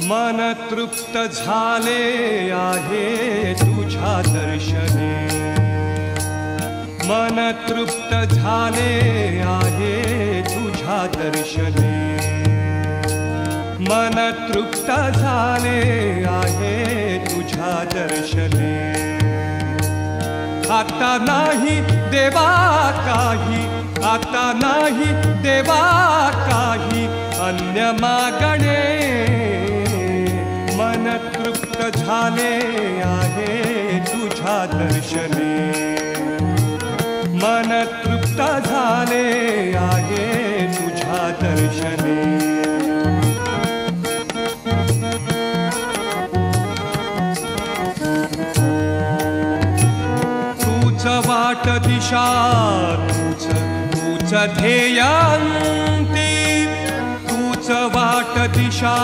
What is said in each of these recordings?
मन तृप्त झाले आहे तुझ्या दर्शने, मन तृप्त झाले आहे तुझ्या दर्शने, मन तृप्त झाले आहे तुझ्या दर्शने। आता नाही देवा काही, आता नाही देवा काही अन्य मागणे, मन तृप्त झाले आहे तुझ्या दर्शने, मन तृप्त झाले आहे तुझ्या दर्शने। तूच वाट दिशा, तूच ध्येयांती, तूच वाट दिशा,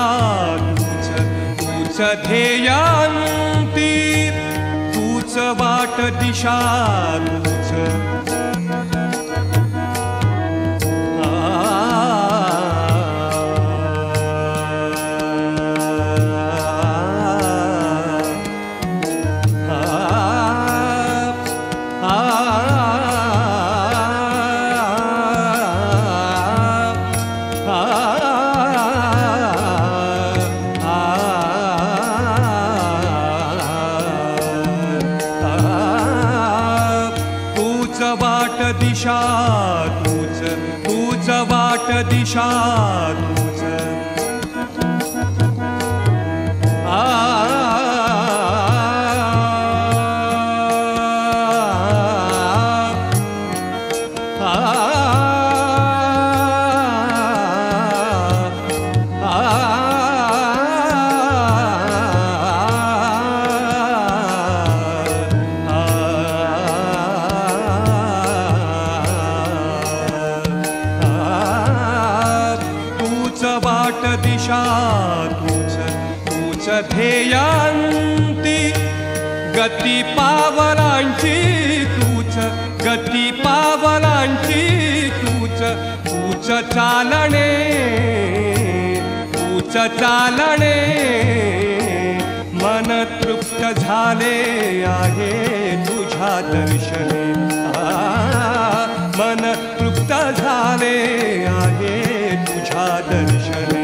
तूच ध्येयांती, तूच वाट दिशा, दिशा तूच, तूच वाट दिशा तूच, दिशा तूच, तूच ध्येयांती, गती पावलांची तूच, गती पावलांची तूच, तूच चालणे, तूच चालणे, मन तृप्त झाले आहे तुझ्या दर्शने, मन तृप्त झाले आहे तुझ्या दर्शने।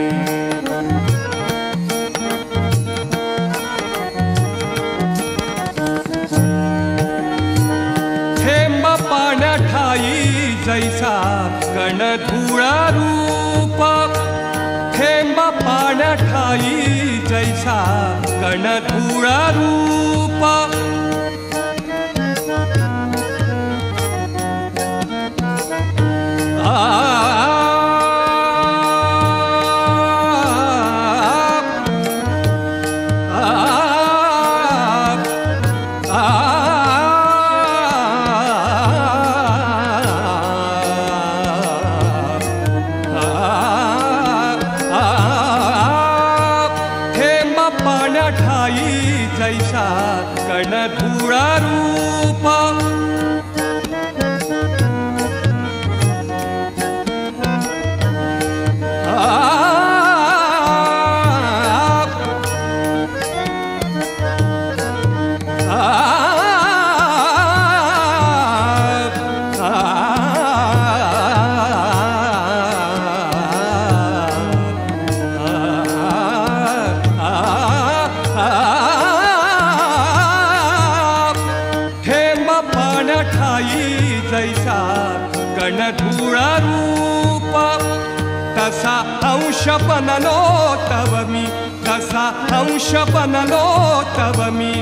थेंब पाण्याठाई जैसा कण धुळा रूप, थेंब पाण्याठाई जैसा कण धुळा रूप, जैसा कण धुळा रूप, जैसा कण धुळा रूप, तसा अंश बनलो तव मी, तसा अंश बनलो तव मी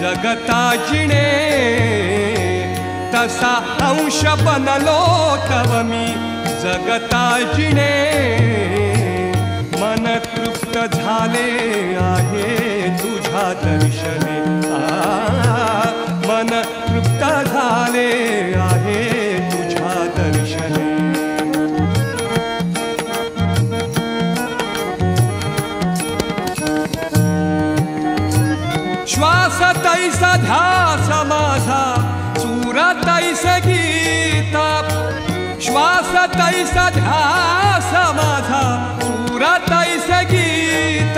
जगता जिणे, तसा अंश बनलो तव मी जगता जिणे, मन तृप्त झाले आहे तुझ्या दर्शने, मन तृप्त झाले आहे तुझ्या दर्शने। श्वास तैसा ध्यास माझा, सूर तैसे गीत, श्वास तैसा ध्यास माझा, सूर तैसे गीत,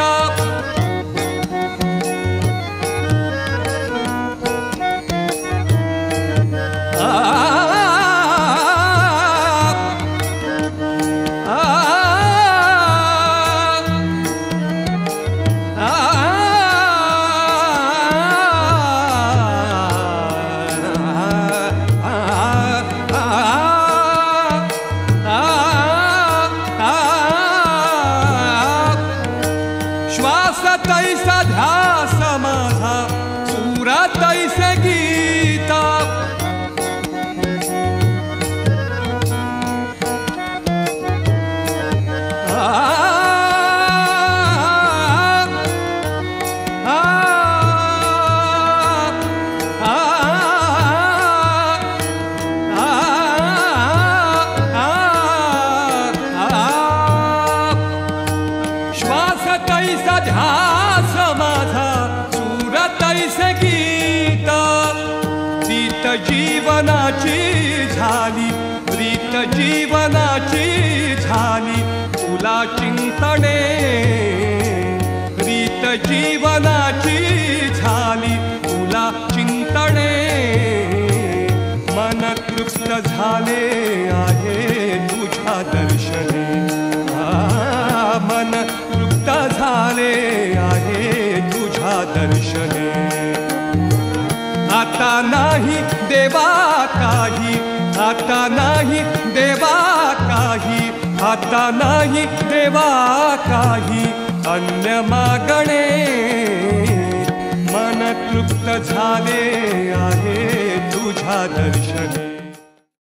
झाली प्रीत जीवनाची झाली तुला चिंतने प्रीत जीवनाची झाली तुला चिंतने मन तृप्त झाले आहे तुझ्या दर्शने मन तृप्त झाले आहे तुझ्या दर्शने आता नाही देवा काही आता नाही देवा काही आता नाही देवा काही अन्य मागणे मन तृप्त झाले आहे तुझ्या दर्शने